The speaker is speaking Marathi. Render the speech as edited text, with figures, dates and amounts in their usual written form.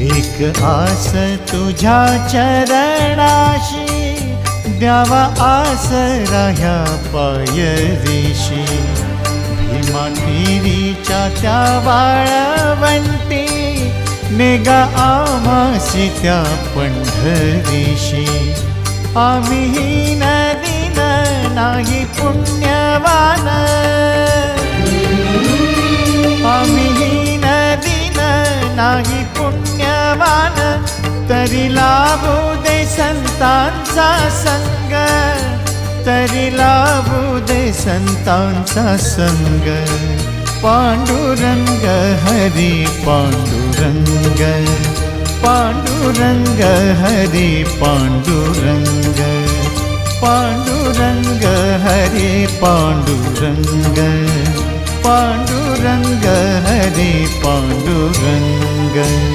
एक आस तुझ्या चरणाशी, द्यावा आसरा ह्या पायरीशी. भीमा तिरीच्या त्या वाळवंटी, नेगा आम्हासी त्या पंढरीशी. आम्ही हीन दीन नाही पुण्यवान, आम्ही हीन दीन नाही पुण्यवान, तरी लाभू दे संतांचा संग, तरी लाभू दे संतांचा संग. पांडुरंग हरी पांडुरंग, पांडुरंग हरी पांडुरंग, पांडुरंग हरी पांडुरंग, पांडुरंग हरी पांडुरंग.